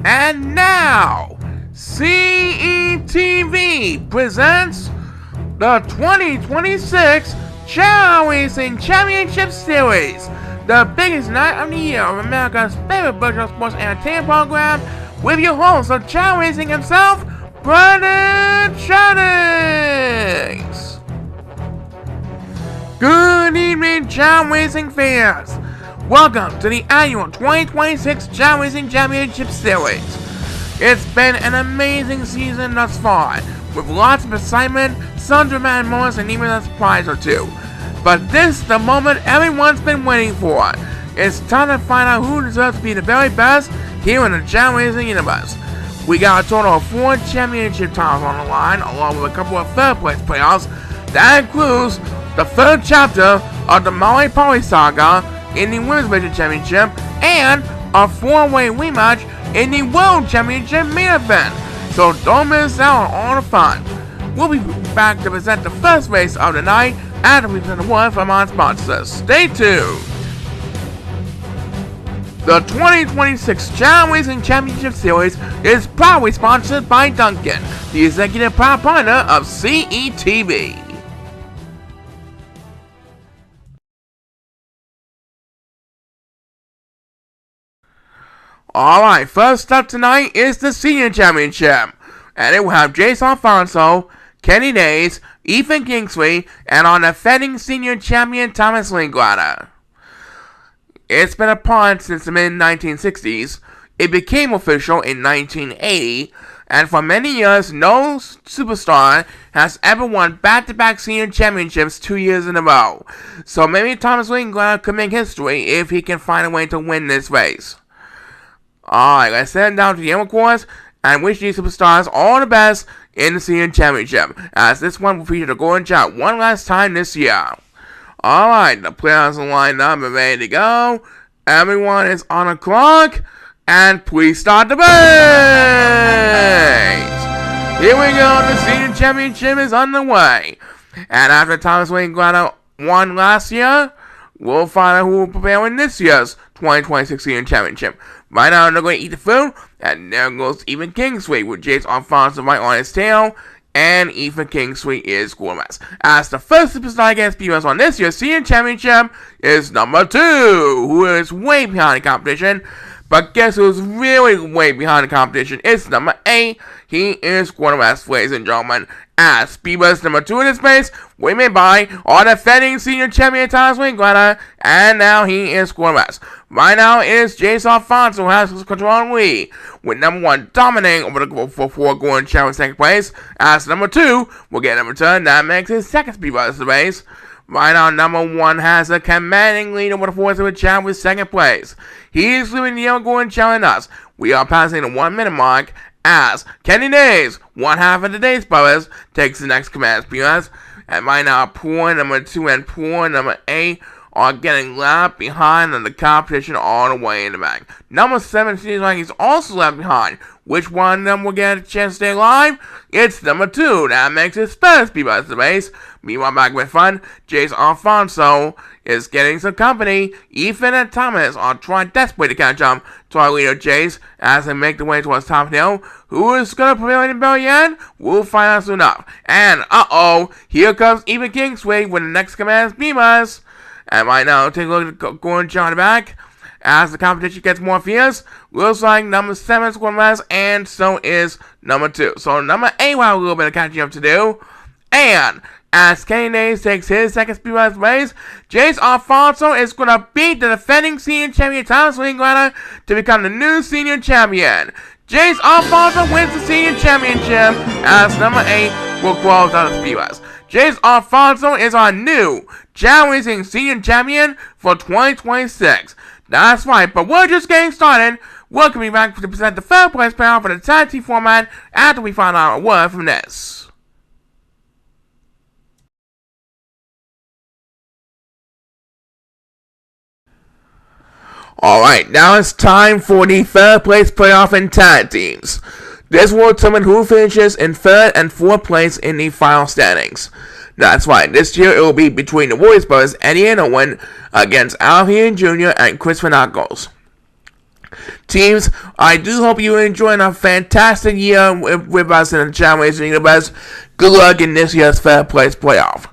And now, CETV presents the 2026 Chao Racing Championship Series, the biggest night of the year of America's favorite virtual sports entertainment program, with your host of Chao Racing himself, Brandon Jennings. Good evening, Chao Racing fans. Welcome to the annual 2026 Chao Racing Championship Series. It's been an amazing season thus far, with lots of excitement, some dramatic moments, and even a surprise or two. But this is the moment everyone's been waiting for. It's time to find out who deserves to be the very best here in the Chao Racing universe. We got a total of 4 championship titles on the line, along with a couple of third place playoffs. That includes the third chapter of the Maui Poly Saga in the Women's Division Championship, and a 4-way rematch in the World Championship main event. So don't miss out on all the fun. We'll be back to present the first race of the night after we present a word from our sponsors. Stay tuned. The 2026 Chao Racing Championship Series is proudly sponsored by Duncan, the executive proud partner of CETV. Alright, first up tonight is the Senior Championship, and it will have Jace Alfonso, Kenny Days, Ethan Kingsley, and our defending Senior Champion Thomas Linklater. It's been upon since the mid-1960s. It became official in 1980, and for many years, no superstar has ever won back-to-back Senior Championships 2 years in a row. So maybe Thomas Linklater could make history if he can find a way to win this race. Alright, let's head down to the Emerald Course and wish these superstars all the best in the Senior Championship, as this one will feature the Golden Child one last time this year. Alright, the players are lined up and ready to go. Everyone is on the clock, and please start the race! Here we go, the Senior Championship is underway. And after Thomas Linklater won last year, we'll find out who will prepare in this year's 2026 Senior Championship. Right now, they're going to eat the food, and there goes Ethan Kingsley with Jace Alfonso right on his tail, and Ethan Kingsley is scoreless. As the first superstar against BS on this year's Senior Championship is number 2, who is way behind the competition. But guess who's really way behind the competition? It's number 8. He is scoreless, ladies and gentlemen. As Bieber's number 2 in this race, women by our defending Senior Champion Thomas Linklater, and now he is scoreless. Right now it is Jace Alfonso who has control on lead, with number 1 dominating over the 4 Golden Child in second place, as number 2 will get a return that makes his second speed of the race. Right now, number 1 has a commanding lead over the 4th Child with second place. He is leaving the yellow Golden Child in us. We are passing the 1 minute mark, as Kenny Days, one half of the Days brothers, takes the next command speed. And right now, poor number 2 and poor number 8 are getting left behind in the competition all the way in the back. Number 7 seems like he's also left behind. Which one of them will get a chance to stay alive? It's number 2. That makes his first speed of the race. Meanwhile, back with fun, Jace Alfonso is getting some company. Ethan and Thomas are trying desperately to catch up to our leader Jace as they make their way towards top hill. Who is going to prevail in the very end? We'll find out soon enough. And here comes Ethan Kingsley with the next command beamers. And right now, take a look at the Golden Child in the back. As the competition gets more fierce, looks like number 7 is going last, and so is number 2. So number 8 will have a little bit of catching up to do. And as Kenny Days takes his second speed race, Jace Alfonso is going to beat the defending Senior Champion Thomas Linklater to become the new Senior Champion. Jace Alfonso wins the Senior Championship as number 8 will close out the speed race. Jace Alfonso is our new Chao Racing Senior Champion for 2026. That's right, but we're just getting started. We're coming back to present the third place playoff for the tag team format after we find out a word from this. Alright, now it's time for the third place playoff in tag teams. This will determine who finishes in third and fourth place in the final standings. That's right, this year it will be between the Warriors brothers, Eddie and Owen, against Al Heaton Jr. and Chris Van Knuckles. Teams, I do hope you enjoyed a fantastic year with us in the Chao Racing Universe. Good luck in this year's Fair Place playoff.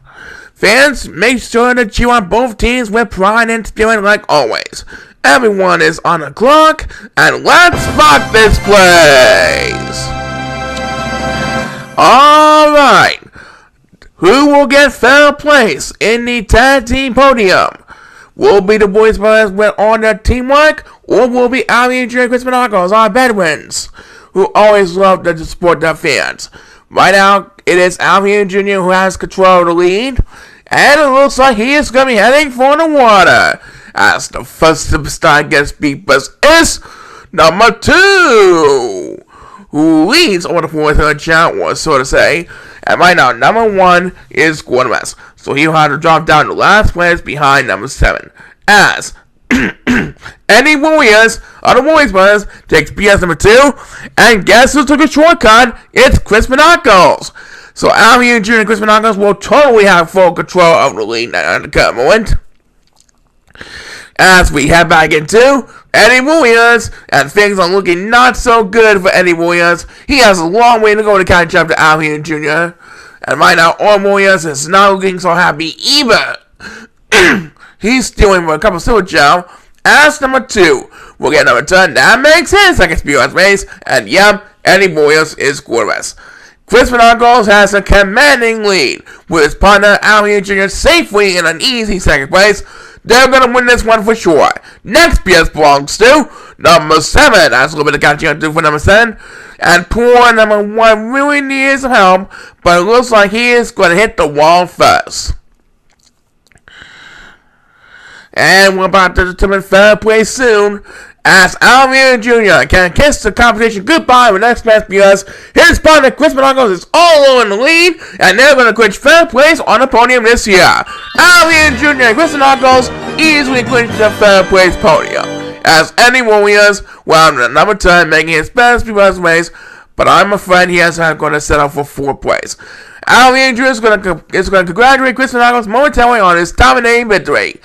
Fans, make sure to cheer on both teams with pride and spirit like always. Everyone is on the clock, and let's rock this place! Alright, who will get Fair Place in the tag team podium? Will be the Boys Brothers with all their teamwork, or will be Ali and Jr. Chris Monacos, our veterans, who always love to support their fans? Right now, it is Ali Jr. who has control of the lead, and it looks like he is going to be heading for the water, as the first superstar guest speakers is number 2, who leads over the 4th chart, was so to say. And right now, number 1 is Gordon West, so he'll have to drop down to last place behind number 7. As Eddie Warriors of the Warriors Brothers takes BS number 2, and guess who took a shortcut? It's Chris Monacos. So Ali Jr. and Chris Monacos will totally have full control of the lead at the current moment. As we head back into Eddie Warriors, and things are looking not so good for Eddie Warriors. He has a long way to go to catch up to Ali Jr. And right now, All Warriors is not looking so happy either. He's stealing for a couple of silver gel. As number 2, we'll get number 10. That makes his second speedrun race. And yep, Eddie Warriors is quarterback. Chris Monacos has a commanding lead, with his partner Ali Jr. safely in an easy second place. They're going to win this one for sure. Next BS belongs to number 7. That's a little bit of catching up to do for number 7. And poor number 1 really needs some help, but it looks like he is going to hit the wall first. And we're about to determine Fair Play soon, as Ali Jr. can kiss the competition goodbye with next match because his partner Chris Monacos is all over in the lead, and they're going to clinch Fair Place on the podium this year. Ali Jr. and Chris Monacos easily clinch the Fair Place podium, as Eddie Warriors wound at number 10, making his best speedrun race, but I'm afraid he is not going to settle for 4th place. Ali Jr. is going to congratulate Chris Monacos momentarily on his dominating victory.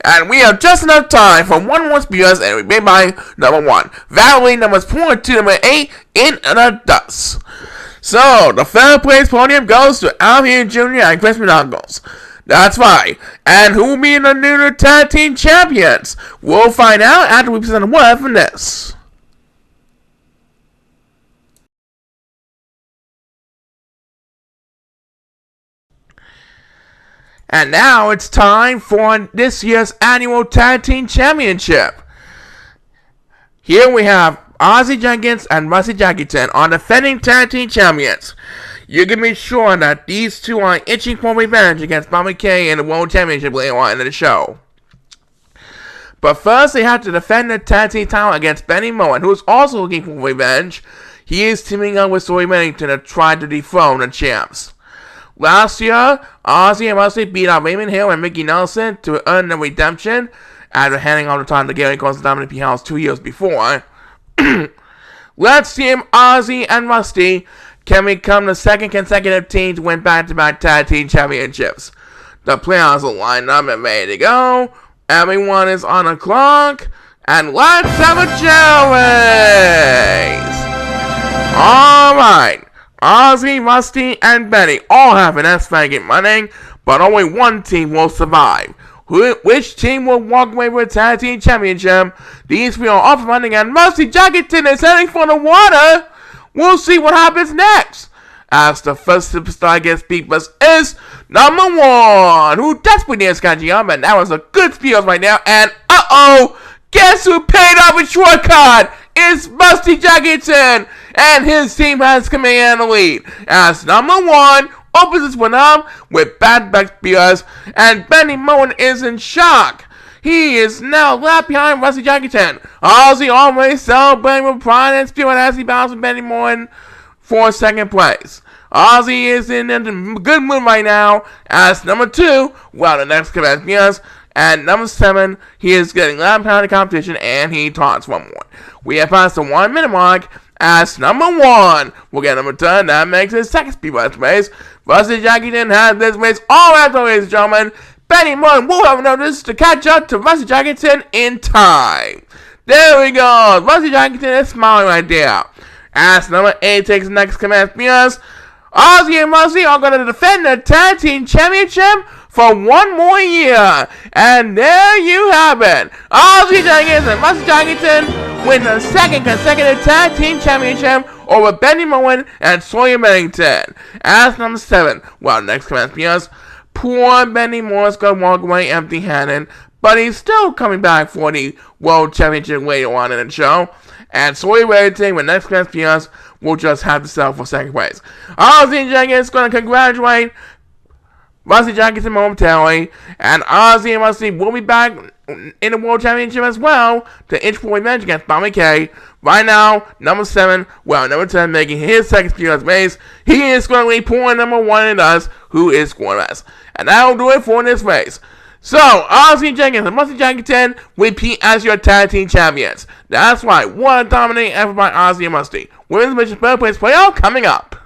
And we have just enough time for one more speedrun, and we made by number 1. Valley numbers 4 to number 8 in the dust. So, the Fair Place podium goes to Ali Jr. and Chris Monacos. That's right. And who will be the new tag team champions? We'll find out after we present a word from this. And now it's time for this year's annual Tag Team Championship. Here we have Ozzy Jenkins and Rusty Jackington are defending Tag Team Champions. You can be sure that these two are itching for revenge against Bobby Kay in the World Championship later on in the show. But first they have to defend the Tag Team title against Benny Moen, who is also looking for revenge. He is teaming up with Story Bennington to try to dethrone the champs. Last year, Ozzy and Rusty beat out Raymond Hill and Mickey Nelson to earn the redemption after handing over the time to Gary Coles and Dominic P. House 2 years before. Let's see if Ozzy and Rusty can become the second consecutive team to win back-to-back tag team championships. The players are lined up and ready to go. Everyone is on the clock. And let's have a jail race! Alright. Ozzy, Rusty, and Benny all have an S-Faggot running, but only one team will survive. Which team will walk away with a tag team championship? These three are off running, and Rusty Jackington is heading for the water. We'll see what happens next. As the first superstar guest speakers is number 1, who desperately is catching up, and that was a good speed right now. And guess who paid off a shortcut? It's Rusty Jackington, and his team has come in the lead. As number 1 opens this one up with back spears, and Benny Moen is in shock. He is now left behind Rusty Jackington. Ozzy always celebrating with pride and spirit as he battles with Benny Moen for 2nd place. Ozzy is in a good mood right now as number 2, well, the next command spears. And number 7, he is getting left behind the competition, and he taunts one more. We have passed the 1 minute mark as number 1. We'll get number 10. That makes his second speed race. Rusty Jackington has this race all wrapped up, ladies and gentlemen. Benny Moen will have noticed to catch up to Rusty Jackington in time. There we go. Rusty Jackson is smiling right there. As number 8 takes the next command spears, Ozzy and Rusty are going to defend the Tag Team Championship for one more year. And there you have it. Ozzy Jenkins and Rusty Jackson win the second consecutive Tag Team Championship over Benny Moen and Sawyer Bennington. As number 7, well, next command spears, poor Benny Moore's going to walk away empty-handed, but he's still coming back for the World Championship later on in the show. And Sawyer Bennington with next command spears will just have to settle for second place. Ozzy Jenkins is going to congratulate Rusty Jackson momentarily, and Ozzy and Rusty will be back in the World Championship as well to inch for revenge against Bobby Kay. Right now, number 7, well, number 10 making his second spear race. He is going to be pulling number 1 in us, who is scoreless. And that will do it for this race. So, Ozzy Jenkins and Rusty Jackson repeat as your tag team champions. That's right, what a dominating effort by Ozzy and Rusty. Women's Division third place playoff coming up.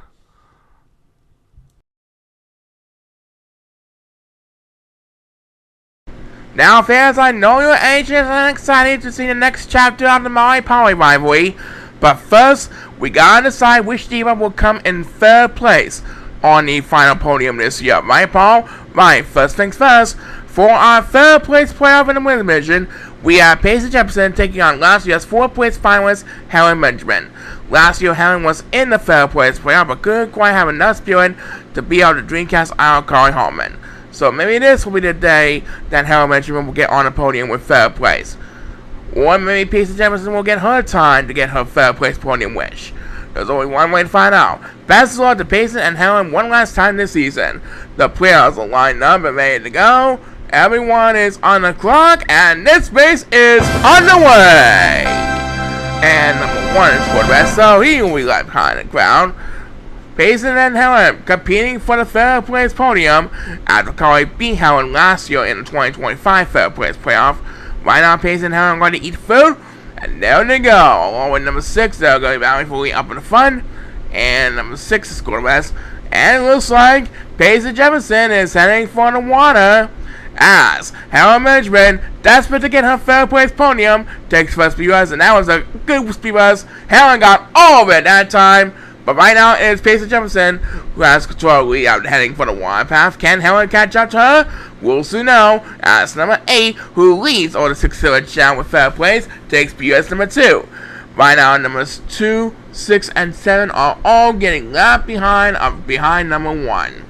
Now, fans, I know you're anxious and excited to see the next chapter of the Molly Polly rivalry, but first, we gotta decide which diva will come in third place on the final podium this year. Right, Paul? Right, first things first, for our third place playoff in the women's division, we have Pacey Jefferson taking on last year's fourth place finalist, Helen Benjamin. Last year, Helen was in the third place playoff, but couldn't quite have enough spirit to beat out the Dreamcast idol Carly Holman. So maybe this will be the day that Helen Benjamin will get on the podium with third place. Or maybe Pacey Jefferson will get her time to get her third place podium wish. There's only one way to find out. Best of luck to Pacey and Helen one last time this season. The players are lined up and ready to go. Everyone is on the clock, and this race is underway. And number 1 is for the rest, so he will be left behind the crowd. Pacey and Helen competing for the third place podium after Carly beat Helen last year in the 2025 third place playoff. Right now, Pacey and Helen are going to eat food, and there they go. Along with number 6, they're going to be battling for the up in the front, and number 6 is going to rest. And it looks like Pacey Jefferson is heading for the water as Helen Benjamin, desperate to get her third place podium, takes first speed rush, and that was a good speed rush. Helen got all of it that time. But right now, it is Pacey Jefferson who has control of the lead out heading for the water path. Can Helen catch up to her? We'll soon know. As number 8, who leads over the 6-cylinder channel with third place, takes PS number 2. Right now, numbers 2, 6, and 7 are all getting left behind number 1.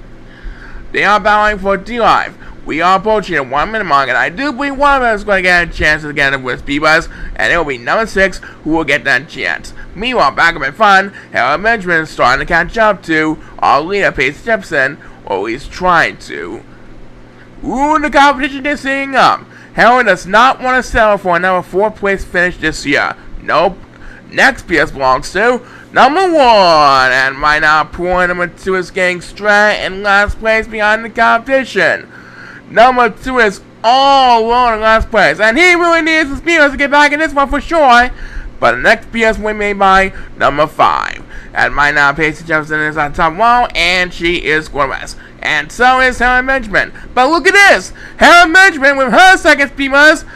They are battling for D-Live. We are approaching the 1 minute mark, and I do believe one of them is going to get a chance to get it with speed bus, and it will be number 6 who will get that chance. Meanwhile, back up in front, Helen Benjamin is starting to catch up to our leader, Pacey Jefferson, or he's trying to. Ooh, the competition is heating up. Helen does not want to settle for another 4th place finish this year. Nope. Next PS belongs to number 1, and right now, poor number 2 is getting straight in last place behind the competition. Number 2 is all alone in last place, and he really needs the speeders to get back in this one for sure. But the next PS win made by number 5. And right now, Pacey Jefferson is on top 1, and she is scoreless. And so is Helen Benjamin. But look at this! Helen Benjamin, with her second speed bus,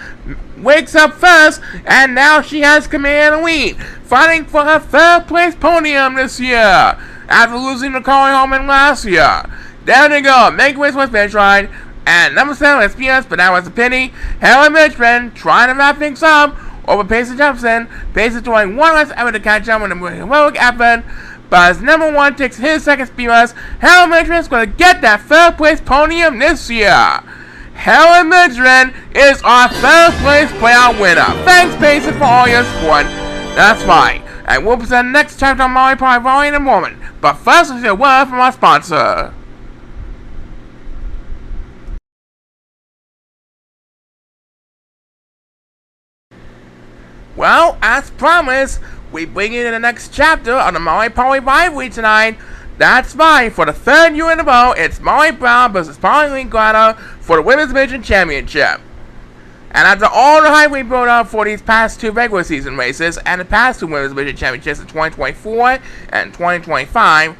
wakes up first, and now she has command of the lead, fighting for her third place podium this year, after losing to Carly Holman last year. There they go, make way for finish line. And number 7 is PS, but that was a pity. Helen Benjamin trying to wrap things up over Pacey Jefferson. Pacey doing one last effort to catch up with a heroic effort. But as number 1 takes his second speed rush, Helen Benjamin is going to get that third place podium this year. Helen Benjamin is our third place playoff winner. Thanks, Pacey, for all your support. That's right. And we'll present the next chapter on Molly Polly in a moment. But first, let's hear a word from our sponsor. Well, as promised, we bring you to the next chapter of the Molly Polly rivalry tonight. That's right, for the 3rd year in a row, it's Molly Brown versus Polly Linguana for the Women's Division Championship. And after all the hype we built up for these past 2 regular season races and the past 2 Women's Division Championships in 2024 and 2025,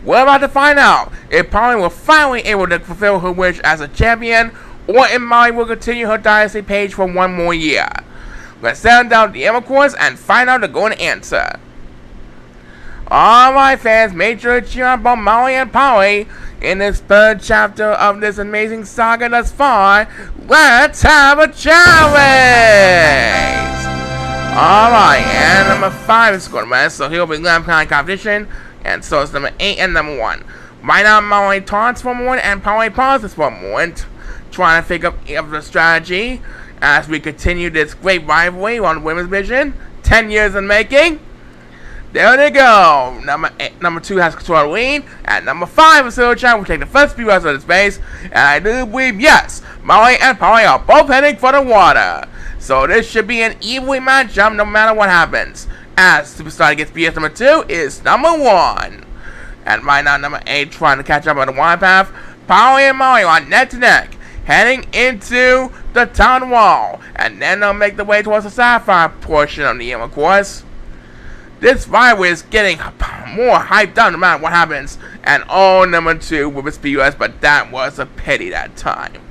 we're about to find out if Polly will finally able to fulfill her wish as a champion, or if Molly will continue her dynasty page for one more year. Let's send down the Emma course and find out the golden answer. Alright fans, make sure to cheer up on Molly and Polly in this third chapter of this amazing saga thus far. Let's have a Chao Race! Alright, and number 5 is going west, so he'll be left behind competition, and so it's number 8 and number 1. Right now, Molly taunts for a moment, and Polly pauses for a moment, trying to figure out the strategy as we continue this great rivalry on women's division, 10 years in making. There they go. Number 2 has control of the lead, and number 5 is Silver Chan will take the first few rounds of the space, and I do believe, yes, Molly and Polly are both heading for the water. So this should be an evenly matchup no matter what happens, as Superstar against BS number 2 is number 1. And right now, number 8 trying to catch up on the water path. Polly and Molly are neck to neck, heading into the town wall, and then they'll make their way towards the sapphire portion of the Emma course. This rivalry is getting more hyped up no matter what happens. And number 2 with his PUS, but that was a pity that time.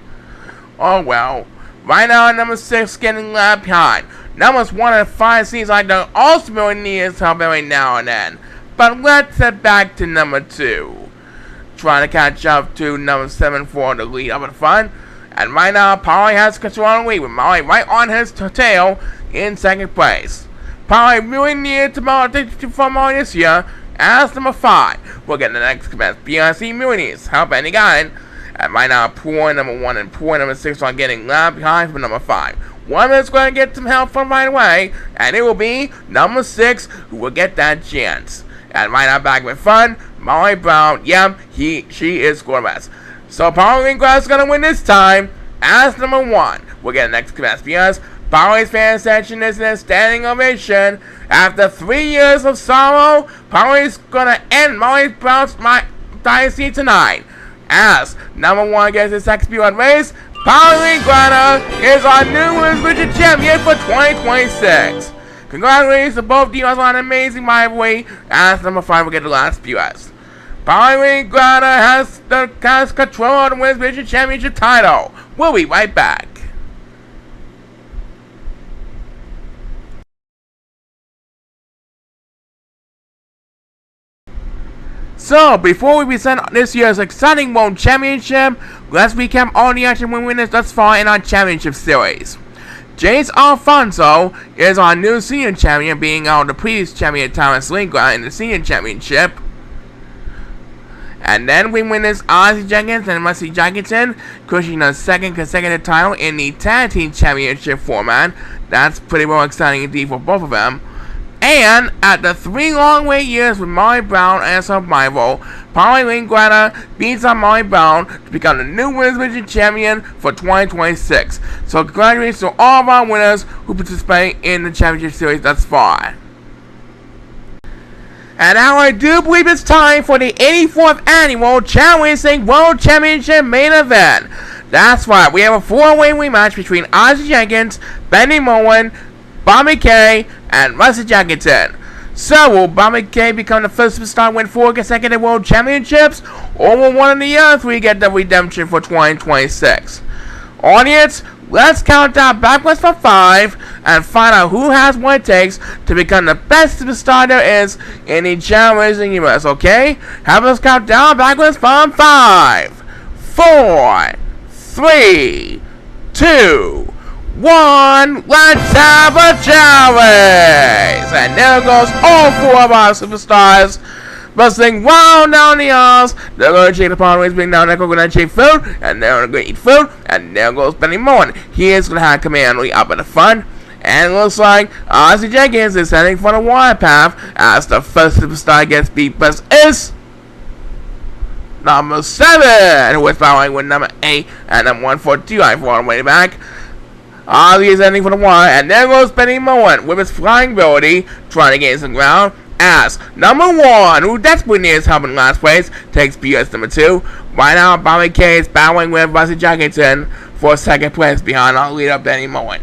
Oh well. Right now, number 6 getting left behind. Numbers 1 and 5 seems like they're also really needs help every now and then. But let's head back to number 2. Trying to catch up to number 7 for the lead up in front. And right now, Polly has control of the lead with Molly right on his tail in second place. Polly really needed to for Molly this year. As number 5, we'll get the next command. BRC really needs help and he got it. And right now, Poor number 1 and Poor number 6 are getting left behind for number 5. One is going to get some help from right away, and it will be number 6 who will get that chance. And right now, back with fun, Molly Brown, she is scoring best. So Polly Greengrass is going to win this time. As number 1, we'll get the next command. Because Polly's fan section is in a standing ovation. After 3 years of sorrow, Polly's going to end Molly Brown's dynasty tonight. As number 1 gets his second Speedrun race, Polly Grana is our new Women's Division champion for 2026. Congratulations to both teams on an amazing rivalry. As number 5 will get the last PUS. Polly Grana has control of the Women's Division championship title. We'll be right back. So, before we present this year's exciting World Championship, let's recap all the action we witnessed thus far in our championship series. Jace Alfonso is our new senior champion, being out the previous champion Thomas Lingra in the senior championship. And then we witnessed Ozzy Jenkins and Rusty Jenkinson crushing the second consecutive title in the tag team championship format. That's pretty well exciting indeed for both of them. And after 3 long wait years with Molly Brown as her rival, Polly Lingrana beats out Molly Brown to become the new Women's Division champion for 2026. So congratulations to all of our winners who participate in the championship series thus far. And now I do believe it's time for the 84th annual Chao Racing World Championship main event. That's right, we have a 4-way rematch between Ozzy Jenkins, Benny Moen, Bobby K, and Rusty Jenkinson. So, will Bobby K become the first superstar to win 4 consecutive World Championships, or will one of the other 3 get the redemption for 2026? Audience, let's count down backwards for 5 and find out who has what it takes to become the best superstar there is in the Chao Racing universe, okay? Have us count down backwards from 5, 4, 3, 2, 1, let's have a Chao Race! And there goes all 4 of our superstars bustling wild down the aisles. They're going to shake the pond, being down there, going to shake food, and they're going to eat food, and there goes Benny Moen. He is going to have command up at the front, and it looks like Ozzy Jenkins is heading for the water path as the first superstar gets beat, but is number 7, who is following with number 8 and number 142. I fall all the way back. Ozzy is ending for the water, and there goes Benny Moen with his flying ability, trying to gain some ground, as number 1, who desperately needs help in last place, takes BS number 2. Right now, Bobby K is battling with Rusty Jenkinson for second place behind our leader, Benny Moen.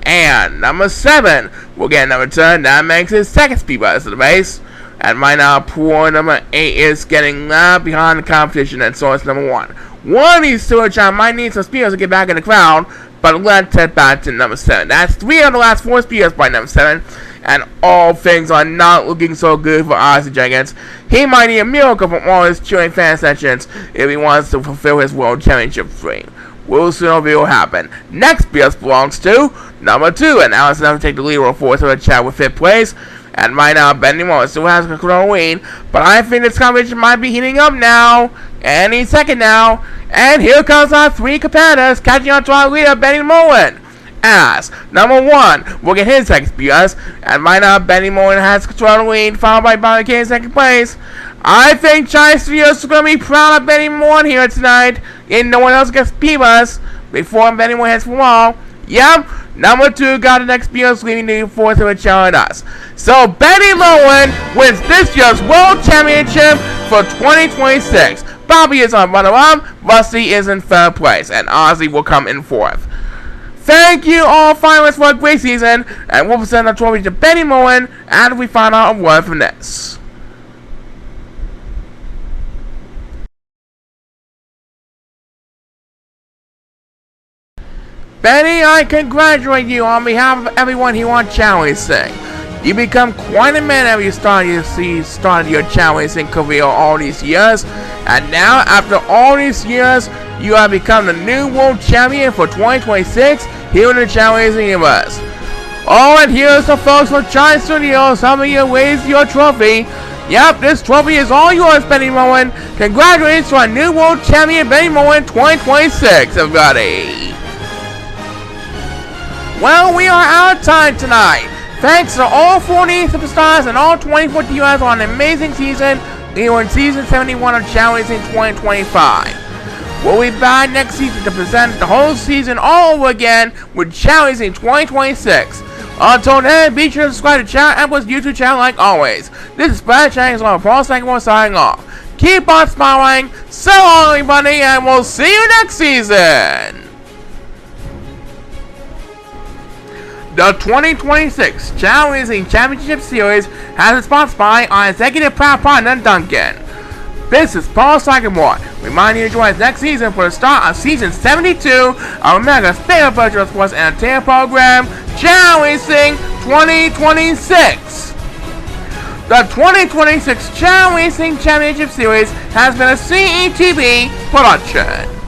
And number 7 will get number 10, that makes his second speed bus of the race. And right now, poor number 8 is getting left behind the competition, and so is number 1. One of these two might need some speeders to get back in the crowd, But let's head back to number 7. That's 3 of the last 4 spears by number 7. And all things are not looking so good for Ozzy Jenkins. He might need a miracle from all his cheering fan sessions if he wants to fulfill his World Championship dream. We'll soon be what will happen. Next spears belongs to number 2. And now it's enough to take the lead roll forward to the chat with 5th place. And right now, Benny Moore still has control of the lead. But I think this competition might be heating up now. Any second now. And here comes our 3 competitors catching on to our leader, Benny Mullen. As number 1 will get his second spears. And right now, Benny Mullen has control of the lead, followed by Bobby King in second place. I think Chai Studios is going to be proud of Benny Mullen here tonight. And no one else gets beat us before Benny Mullen heads for the wall. Yep, number 2 got the next spears, leaving the 4th to a challenge us. So Benny Mullen wins this year's World Championship for 2026. Bobby is on runner-up, Rusty is in 3rd place, and Ozzy will come in 4th. Thank you all finalists for a great season, and we'll present the trophy to Benny Mullen after we find out a word from this. Benny, I congratulate you on behalf of everyone here on Chao Racing. You become quite a man after you started your Chao Racing career all these years, and now after all these years, you have become the new world champion for 2026 here in the Chao Racing universe. Oh, and here's the folks from Chai Studios helping you raise your trophy. Yep, this trophy is all yours, Benny Mullen. Congratulations to our new world champion, Benny Mullen 2026, everybody. Well, we are out of time tonight. Thanks to all 40 superstars and all 24 TUs on an amazing season. We were in season 71 of Chao Racing 2025. We'll be back next season to present the whole season all over again with Chao Racing 2026. Until then, be sure to subscribe to ChaoEmperor's YouTube channel like always. This is Brad Chang on Paul Sagamore signing off. Keep on smiling, so long everybody, and we'll see you next season! The 2026 Chao Racing Championship Series has been sponsored by our executive proud partner, Duncan. This is Paul Sagamore, reminding you to join us next season for the start of season 72 of America's favorite virtual sports entertainment program, Chao Racing 2026. The 2026 Chao Racing Championship Series has been a CETV production.